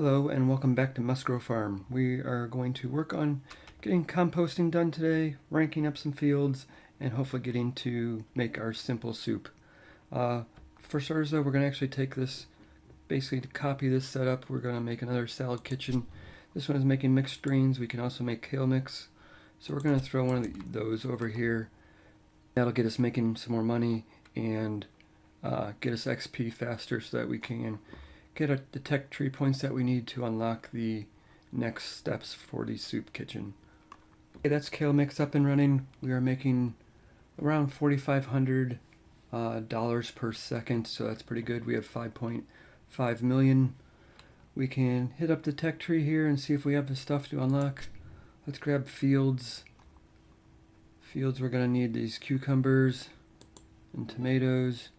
Hello and welcome back to Musgro Farm. We are going to work on getting composting done today, ranking up some fields, and hopefully getting to make our simple soup. For starters though, we're going to actually take this, basically to copy this setup, we're going to make another salad kitchen. This one is making mixed greens. We can also make kale mix. So we're going to throw one of those over here. That'll get us making some more money and get us XP faster so that we can get the tech tree points that we need to unlock the next steps for the soup kitchen. Okay, that's kale mix up and running. We are making around $4,500 per second, so that's pretty good. We have 5.5 million. We can hit up the tech tree here and see if we have the stuff to unlock. Let's grab fields. Fields, we're going to need these cucumbers and tomatoes.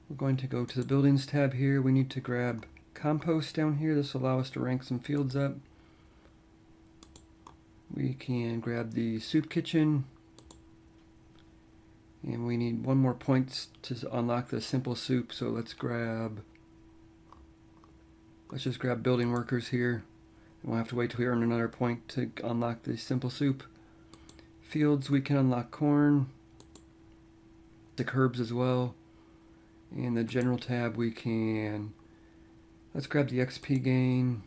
We're going to go to the buildings tab here. We need to grab compost down here. This will allow us to rank some fields up. We can grab the soup kitchen. And we need one more point to unlock the simple soup. So let's just grab building workers here. And we'll have to wait till we earn another point to unlock the simple soup. Fields, we can unlock corn. The herbs as well. In the general tab we can, let's grab the XP gain.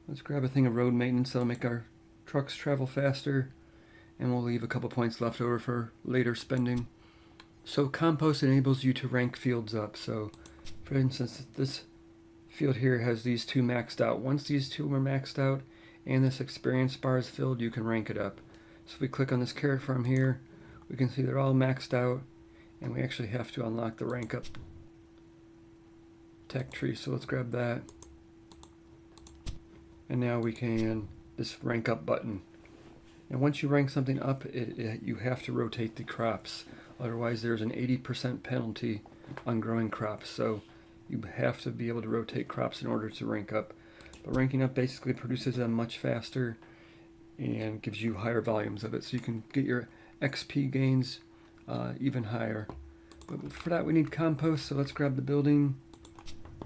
Let's grab a thing of road maintenance that'll make our trucks travel faster, and we'll leave a couple points left over for later spending. So compost enables you to rank fields up. So for instance, this field here has these two maxed out. Once these two are maxed out and this experience bar is filled, you can rank it up. So if we click on this carrot farm here, we can see they're all maxed out, and we actually have to unlock the rank up tech tree. So let's grab that. And now we can, this rank up button. And once you rank something up, you have to rotate the crops. Otherwise there's an 80% penalty on growing crops. So you have to be able to rotate crops in order to rank up. But ranking up basically produces them much faster and gives you higher volumes of it. So you can get your XP gains even higher. But for that we need compost, so let's grab the building.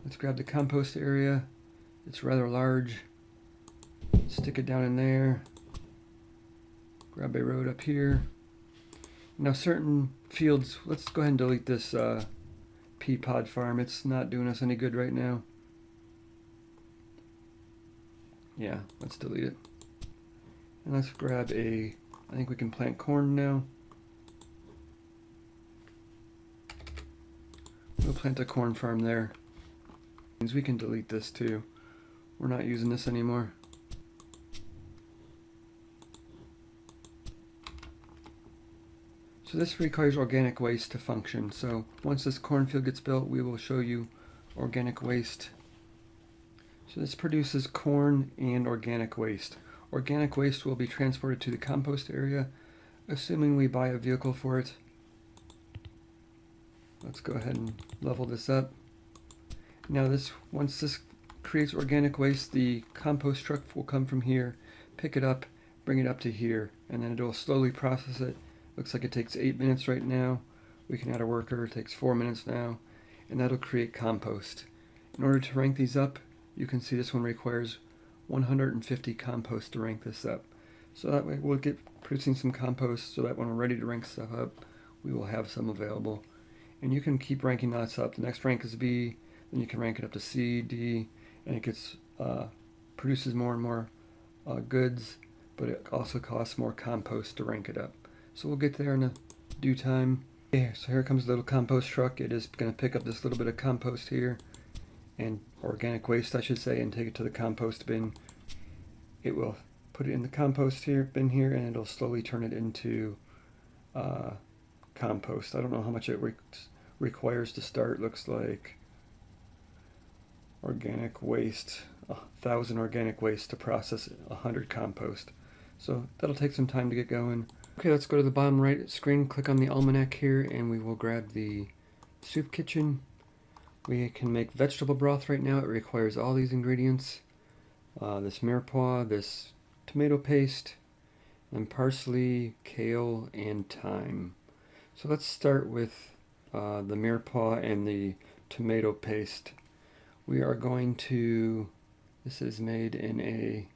Let's grab the compost area. It's rather large. Stick it down in there. Grab a road up here. Now certain fields, let's go ahead and delete this pea pod farm. It's not doing us any good right now. Yeah, let's delete it. And let's grab I think we can plant corn now. We'll plant a corn farm there. Means we can delete this too. We're not using this anymore. So this requires organic waste to function. So once this cornfield gets built, we will show you organic waste. So this produces corn and organic waste. Organic waste will be transported to the compost area, assuming we buy a vehicle for it. Let's go ahead and level this up. Now once this creates organic waste, the compost truck will come from here, pick it up, bring it up to here, and then it will slowly process it. Looks like it takes 8 minutes right now. We can add a worker, it takes 4 minutes now, and that'll create compost. In order to rank these up, you can see this one requires 150 compost to rank this up. So that way we'll get producing some compost so that when we're ready to rank stuff up, we will have some available. And you can keep ranking lots up. The next rank is B, then you can rank it up to C, D, and it gets produces more and more goods, but it also costs more compost to rank it up. So we'll get there in a due time. Okay, so here comes the little compost truck. It is going to pick up this little bit of compost here, and organic waste I should say, and take it to the compost bin. It will put it in the compost bin here, and it'll slowly turn it into compost. I don't know how much it requires to start. Looks like organic waste, 1,000 organic waste to process 100 compost. So that'll take some time to get going. Okay, let's go to the bottom right screen, click on the almanac here, and we will grab the soup kitchen. We can make vegetable broth right now. It requires all these ingredients. This mirepoix, this tomato paste, and parsley, kale, and thyme. So let's start with the mirepoix and the tomato paste. We are going to, this is made in a,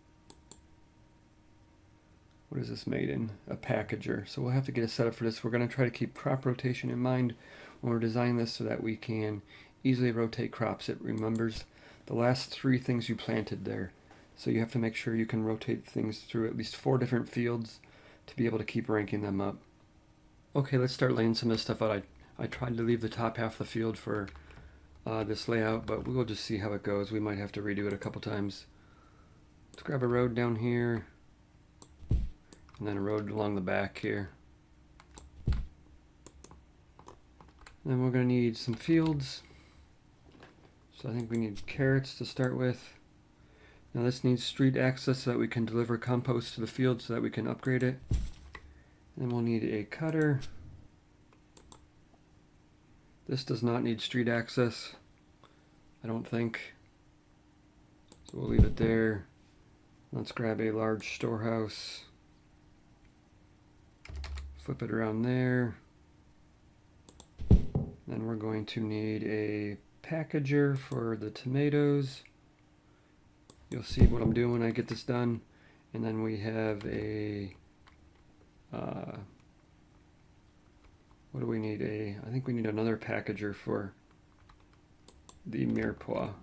what is this made in? A packager. So we'll have to get a setup for this. We're going to try to keep crop rotation in mind when we're designing this so that we can easily rotate crops. It remembers the last 3 things you planted there. So you have to make sure you can rotate things through at least 4 different fields to be able to keep ranking them up. Okay, let's start laying some of this stuff out. I tried to leave the top half of the field for this layout, but we'll just see how it goes. We might have to redo it a couple times. Let's grab a road down here, and then a road along the back here. Then we're going to need some fields. So I think we need carrots to start with. Now this needs street access so that we can deliver compost to the field so that we can upgrade it. Then we'll need a cutter. This does not need street access, I don't think. So we'll leave it there. Let's grab a large storehouse. Flip it around there. Then we're going to need a packager for the tomatoes. You'll see what I'm doing when I get this done. And then we have a, what do we need? I think we need another packager for the mirepoix.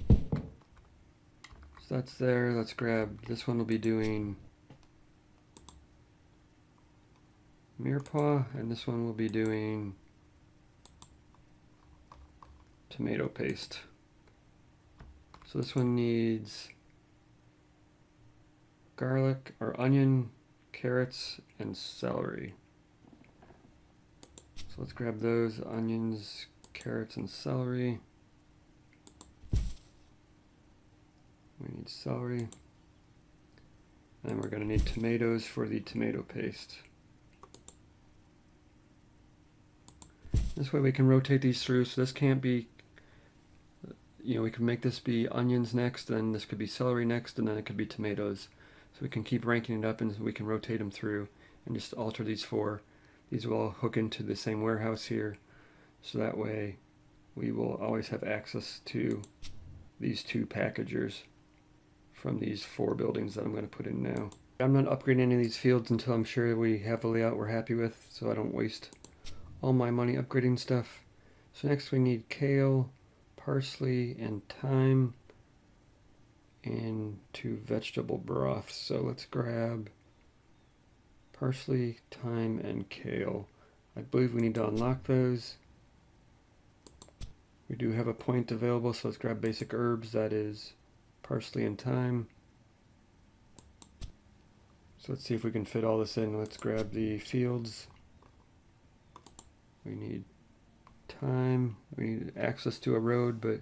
So that's there. Let's grab, this one will be doing mirepoix, and this one will be doing tomato paste. So this one needs garlic or onion, carrots, and celery. So let's grab those onions, carrots, and celery. We need celery. And we're going to need tomatoes for the tomato paste. This way we can rotate these through, so this can't be, you know, we can make this be onions next, then this could be celery next, and then it could be tomatoes. So we can keep ranking it up and we can rotate them through and just alter these 4. These will all hook into the same warehouse here. So that way we will always have access to these 2 packagers from these 4 buildings that I'm going to put in now. I'm not upgrading any of these fields until I'm sure we have a layout we're happy with, so I don't waste all my money upgrading stuff. So next we need kale, parsley, and thyme, and 2 vegetable broths. So let's grab parsley, thyme, and kale. I believe we need to unlock those. We do have a point available, so let's grab basic herbs. That is parsley and thyme. So let's see if we can fit all this in. Let's grab the fields. We need thyme. We need access to a road, but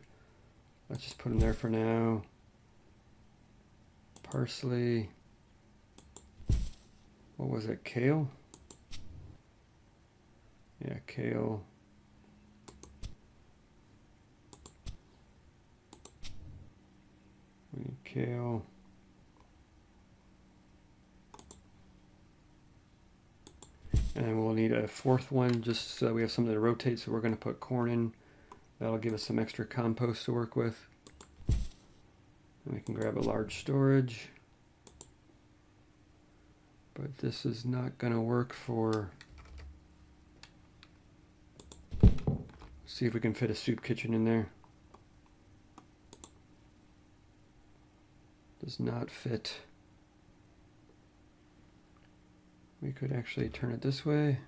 let's just put them there for now. Parsley. What was it? Kale? Yeah, kale. We need kale. And we'll need a 4th one just so we have something to rotate, so we're going to put corn in. That'll give us some extra compost to work with. And we can grab a large storage. But this is not going to work for... See if we can fit a soup kitchen in there. Does not fit. We could actually turn it this way.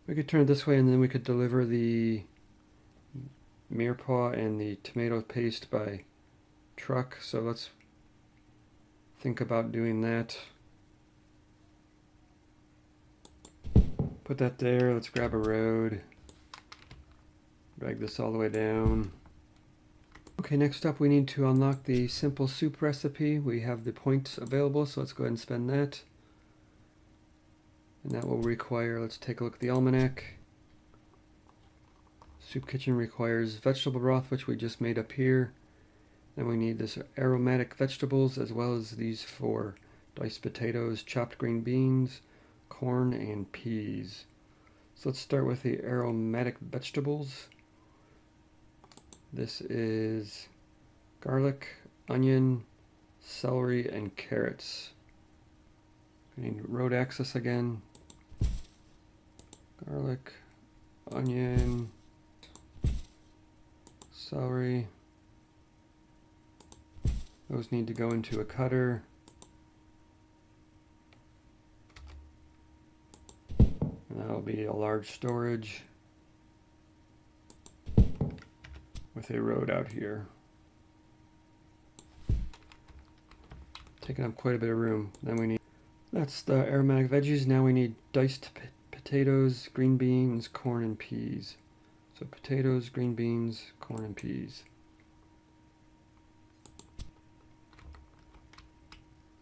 We could turn it this way, and then we could deliver the mirepoix and the tomato paste by truck. So let's think about doing that. Put that there. Let's grab a road. Drag this all the way down. Okay, next up we need to unlock the simple soup recipe. We have the points available, so let's go ahead and spend that. And that will require, let's take a look at the almanac. Soup kitchen requires vegetable broth, which we just made up here. Then we need this aromatic vegetables as well as these 4 diced potatoes, chopped green beans, corn, and peas. So let's start with the aromatic vegetables. This is garlic, onion, celery, and carrots. We need road access again. Garlic, onion, celery. Those need to go into a cutter. And that'll be a large storage with a road out here. Taking up quite a bit of room. Then we need, that's the aromatic veggies. Now we need diced potatoes, green beans, corn, and peas. So potatoes, green beans, corn, and peas.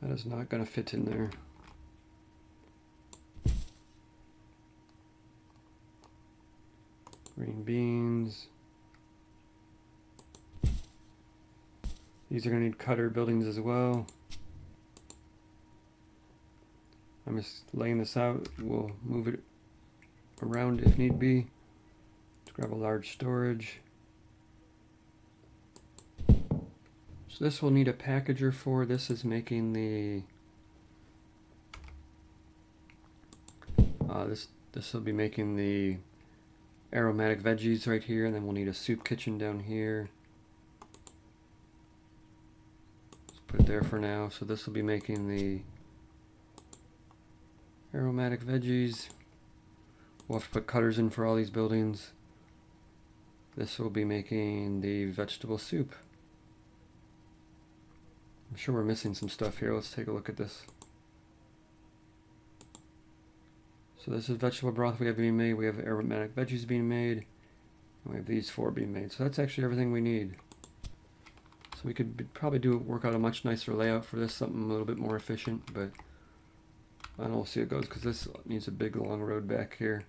That is not going to fit in there. Green beans. These are going to need cutter buildings as well. I'm just laying this out. We'll move it around if need be. Let's grab a large storage. So this will need a packager for. This is making the this will be making the aromatic veggies right here, and then we'll need a soup kitchen down here. Let's put it there for now. So this will be making the aromatic veggies. We'll have to put cutters in for all these buildings. This will be making the vegetable soup. I'm sure we're missing some stuff here. Let's take a look at this. So this is vegetable broth we have being made. We have aromatic veggies being made. And we have these 4 being made. So that's actually everything we need. So we could probably work out a much nicer layout for this, something a little bit more efficient, but I don't know, we'll see how it goes, because this needs a big long road back here.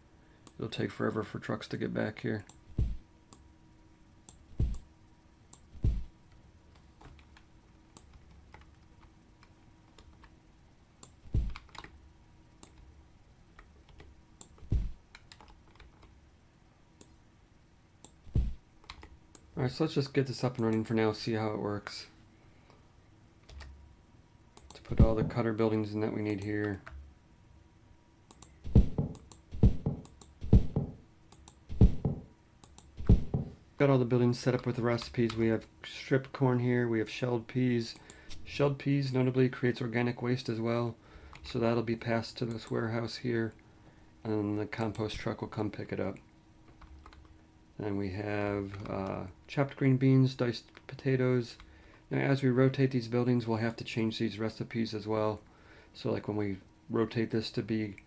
It'll take forever for trucks to get back here. Alright, so let's just get this up and running for now, see how it works. To put all the cutter buildings in that we need here. Got all the buildings set up with the recipes. We have stripped corn here, we have shelled peas. Shelled peas notably creates organic waste as well, so that'll be passed to this warehouse here, and then the compost truck will come pick it up. And we have chopped green beans, diced potatoes. Now as we rotate these buildings, we'll have to change these recipes as well. So like when we rotate this to be,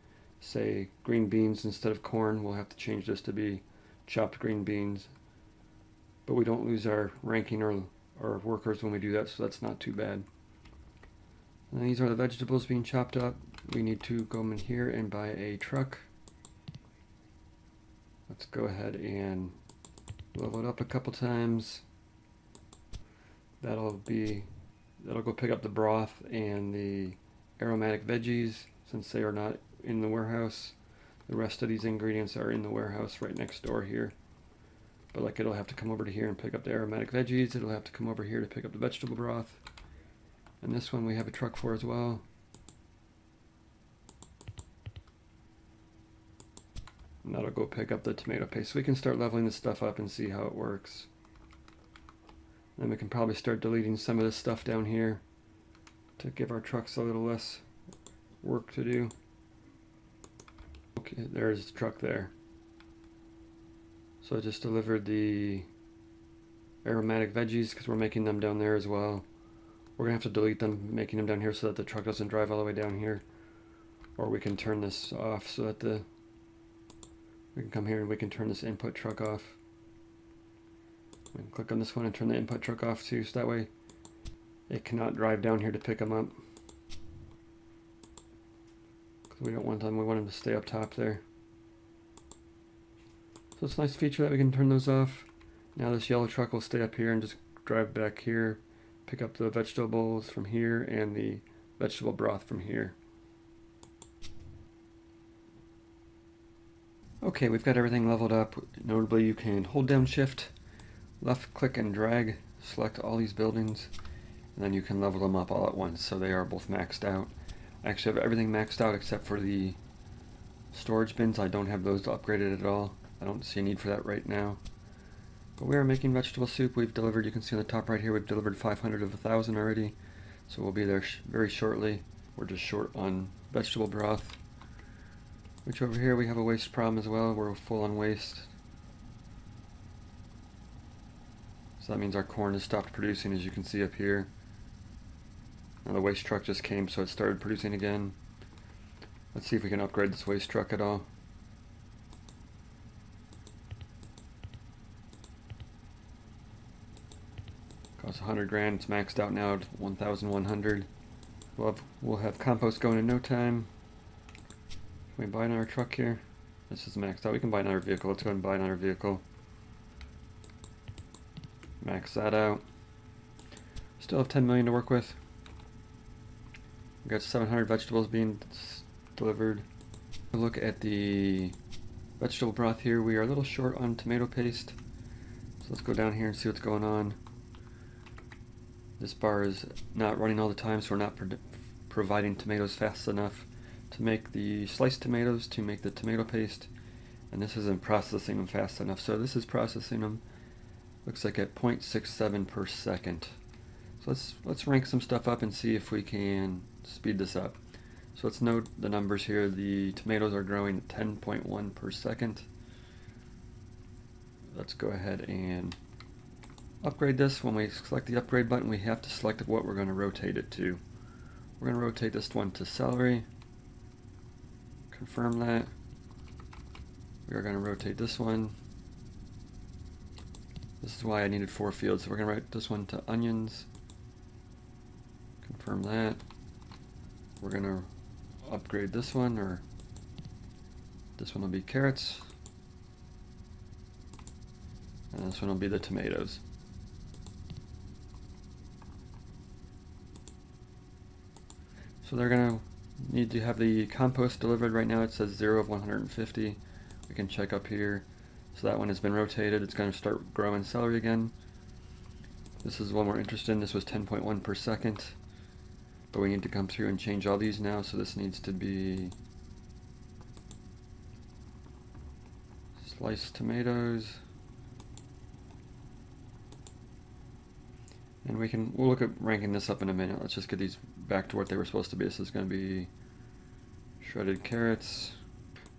say, green beans instead of corn, we'll have to change this to be chopped green beans. But we don't lose our ranking or our workers when we do that, so that's not too bad. And these are the vegetables being chopped up. We need to go in here and buy a truck. Let's go ahead and level it up a couple times. That'll go pick up the broth and the aromatic veggies, since they are not in the warehouse. The rest of these ingredients are in the warehouse right next door here. But like, it'll have to come over to here and pick up the aromatic veggies. It'll have to come over here to pick up the vegetable broth. And this one we have a truck for as well. And that'll go pick up the tomato paste. So we can start leveling this stuff up and see how it works. Then we can probably start deleting some of this stuff down here to give our trucks a little less work to do. Okay, there's the truck there. So I just delivered the aromatic veggies because we're making them down there as well. We're going to have to delete them, making them down here so that the truck doesn't drive all the way down here. Or we can turn this off so that we can come here and we can turn this input truck off. We can click on this one and turn the input truck off too, so that way it cannot drive down here to pick them up. Because we don't want them, we want them to stay up top there. So it's a nice feature that we can turn those off. Now this yellow truck will stay up here and just drive back here, pick up the vegetables from here and the vegetable broth from here. Okay, we've got everything leveled up. Notably, you can hold down shift, left click and drag, select all these buildings, and then you can level them up all at once, so they are both maxed out. I actually have everything maxed out except for the storage bins. I don't have those upgraded at all. I don't see a need for that right now. But we are making vegetable soup. We've delivered, you can see on the top right here, we've delivered 500 of 1,000 already. So we'll be there very shortly. We're just short on vegetable broth. Which over here we have a waste problem as well. We're full on waste. So that means our corn has stopped producing, as you can see up here. Now the waste truck just came, so it started producing again. Let's see if we can upgrade this waste truck at all. Costs 100 grand. It's maxed out now at 1,100. We'll have compost going in no time. Can we buy another truck here? This is maxed out. We can buy another vehicle. Let's go ahead and buy another vehicle. Max that out. Still have 10 million to work with. We've got 700 vegetables being delivered. Look at the vegetable broth here. We are a little short on tomato paste. So let's go down here and see what's going on. This bar is not running all the time, so we're not providing tomatoes fast enough to make the sliced tomatoes, to make the tomato paste, and this isn't processing them fast enough. So this is processing them, looks like at 0.67 per second. So let's rank some stuff up and see if we can speed this up. So let's note the numbers here. The tomatoes are growing at 10.1 per second. Let's go ahead and upgrade this. When we select the upgrade button, we have to select what we're going to rotate it to. We're going to rotate this one to celery. Confirm that. We are going to rotate this one. This is why I needed 4 fields. So we're going to rotate this one to onions. Confirm that. We're going to upgrade this one, or this one will be carrots. And this one will be the tomatoes. So they're going to need to have the compost delivered. Right now it says 0 of 150. We can check up here. So that one has been rotated. It's going to start growing celery again. This is one we're interested in. This was 10.1 per second. But we need to come through and change all these now. So this needs to be sliced tomatoes. And we'll look at ranking this up in a minute. Let's just get these back to what they were supposed to be. This is going to be shredded carrots.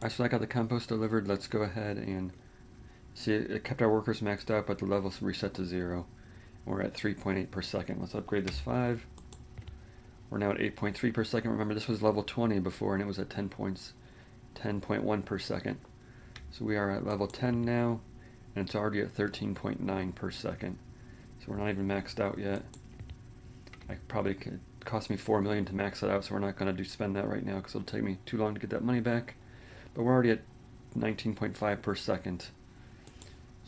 Alright, so I got the compost delivered. Let's go ahead and see. It kept our workers maxed out, but the level's reset to 0. We're at 3.8 per second. Let's upgrade this 5. We're now at 8.3 per second. Remember, this was level 20 before, and it was at 10.1 per second. So we are at level 10 now, and it's already at 13.9 per second. So we're not even maxed out yet. It cost me 4 million to max it out, so we're not going to spend that right now because it'll take me too long to get that money back. But we're already at 19.5 per second.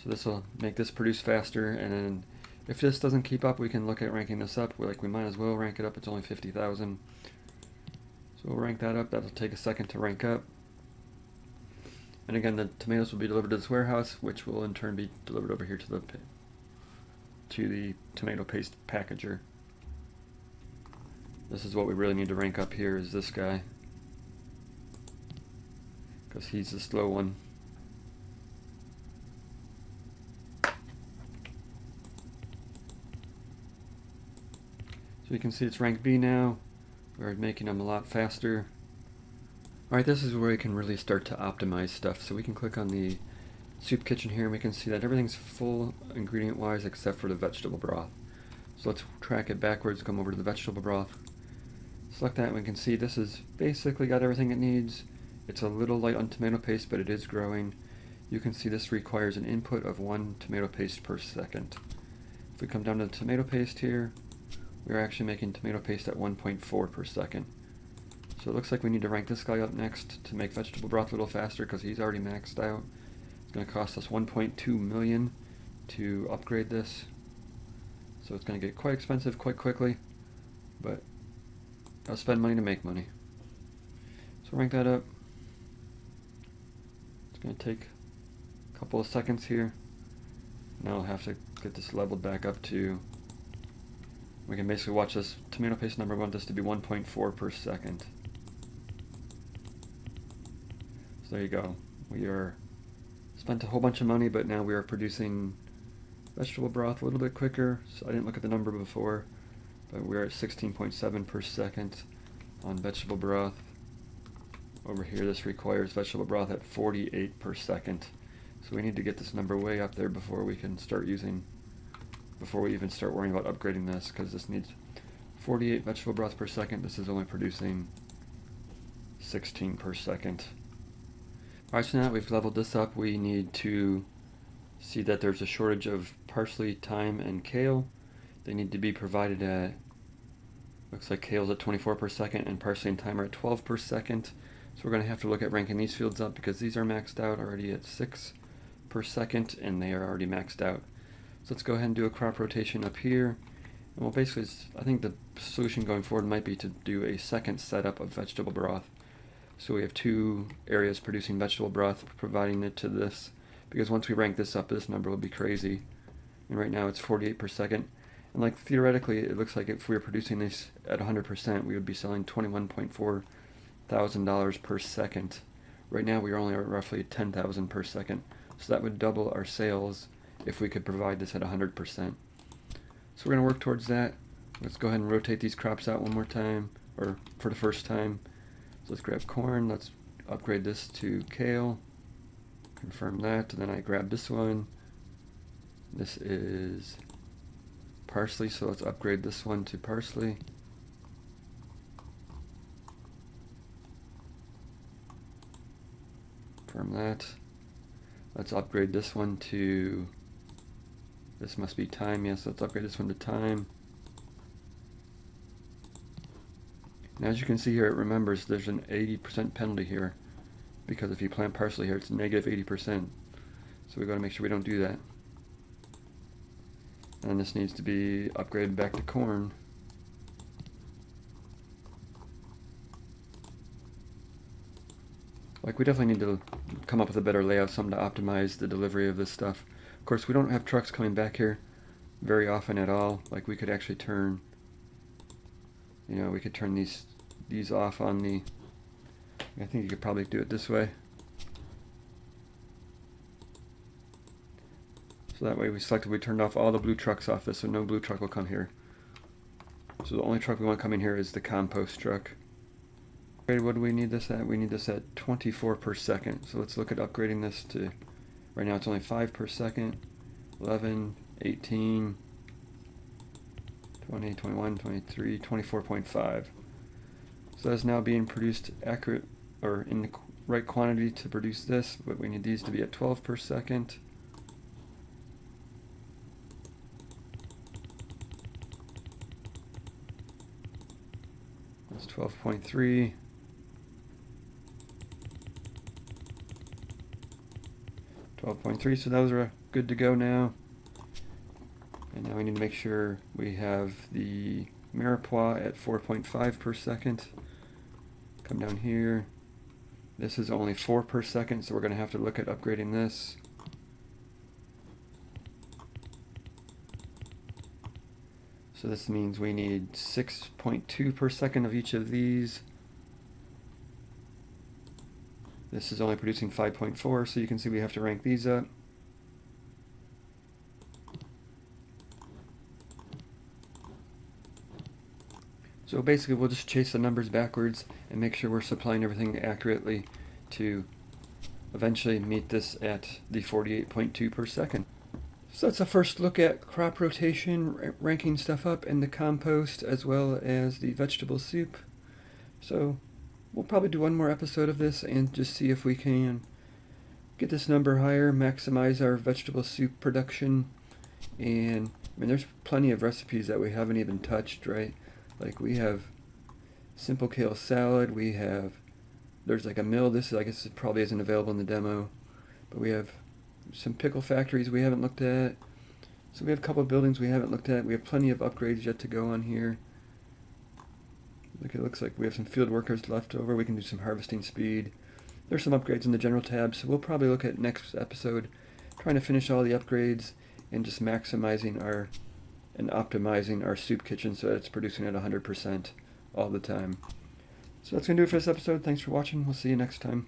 So this will make this produce faster, and then if this doesn't keep up, we can look at ranking this up. We might as well rank it up. It's only 50,000. So we'll rank that up. That'll take a second to rank up. And again, the tomatoes will be delivered to this warehouse, which will in turn be delivered over here to the tomato paste packager. This is what we really need to rank up here, is this guy, because he's the slow one. So you can see it's rank B now. We're making them a lot faster. Alright, this is where we can really start to optimize stuff. So we can click on the soup kitchen here and we can see that everything's full ingredient wise except for the vegetable broth. So let's track it backwards, come over to the vegetable broth, select that, and we can see this has basically got everything it needs. It's a little light on tomato paste, but it is growing. You can see this requires an input of 1 tomato paste per second. If we come down to the tomato paste here, we're actually making tomato paste at 1.4 per second. So it looks like we need to rank this guy up next to make vegetable broth a little faster because he's already maxed out. It's going to cost us 1.2 million to upgrade this. So it's going to get quite expensive quite quickly, but Gotta spend money to make money. So rank that up. It's gonna take a couple of seconds here. Now I'll have to get this leveled back up to, we can basically watch this tomato paste number. We want this to be 1.4 per second. So there you go. We are spent a whole bunch of money, but now we are producing vegetable broth a little bit quicker. So I didn't look at the number before, but we're at 16.7 per second on vegetable broth. Over here, this requires vegetable broth at 48 per second. So we need to get this number way up there before we can start using, before we even start worrying about upgrading this, because this needs 48 vegetable broth per second. This is only producing 16 per second. Alright, so now that we've leveled this up, we need to see that there's a shortage of parsley, thyme, and kale. They need to be provided at, looks like kale's at 24 per second and parsley and thyme are at 12 per second. So we're going to have to look at ranking these fields up because these are maxed out already at 6 per second and they are already maxed out. So let's go ahead and do a crop rotation up here. And we'll basically, I think the solution going forward might be to do a second setup of vegetable broth. So we have two areas producing vegetable broth, providing it to this, because once we rank this up, this number will be crazy. And right now it's 48 per second. And like theoretically, it looks like if we were producing this at 100%, we would be selling $21.4 thousand per second. Right now we are only at roughly 10,000 per second. So that would double our sales if we could provide this at 100%. So we're going to work towards that. Let's go ahead and rotate these crops out one more time, or for the first time. So let's grab corn, let's upgrade this to kale, confirm that, and then I grab this one. This is parsley, so let's upgrade this one to parsley. Confirm that. Let's upgrade this one to, this must be thyme, yes, let's upgrade this one to thyme. And as you can see here, it remembers there's an 80% penalty here, because if you plant parsley here, it's negative 80%. So we've got to make sure we don't do that. And this needs to be upgraded back to corn. Like, we definitely need to come up with a better layout, something to optimize the delivery of this stuff. Of course, we don't have trucks coming back here very often at all. Like, we could actually turn, you know, we could turn these off on the, I think you could probably do it this way. So that way we turned off all the blue trucks off this, so no blue truck will come here. So the only truck we want coming here is the compost truck. Okay, what do we need this at? We need this at 24 per second. So let's look at upgrading this to, right now it's only 5 per second, 11, 18, 20, 21, 23, 24.5. So that's now being produced accurate, or in the right quantity to produce this, but we need these to be at 12 per second. That's 12.3. 12.3, so those are good to go now. And now we need to make sure we have the mirepoix at 4.5 per second. Come down here. This is only 4 per second, so we're going to have to look at upgrading this. So this means we need 6.2 per second of each of these. This is only producing 5.4, so you can see we have to rank these up. So basically we'll just chase the numbers backwards and make sure we're supplying everything accurately to eventually meet this at the 48.2 per second. So that's a first look at crop rotation, ranking stuff up in the compost as well as the vegetable soup. So we'll probably do one more episode of this and just see if we can get this number higher, maximize our vegetable soup production. And I mean, there's plenty of recipes that we haven't even touched, right? Like we have simple kale salad, we have, there's like a mill, this I guess it probably isn't available in the demo, but we have some pickle factories we haven't looked at. So we have a couple of buildings we haven't looked at. We have plenty of upgrades yet to go on here. It looks like we have some field workers left over. We can do some harvesting speed. There's some upgrades in the general tab, so we'll probably look at next episode trying to finish all the upgrades and just maximizing and optimizing our soup kitchen so that it's producing at 100% all the time. So that's going to do it for this episode. Thanks for watching. We'll see you next time.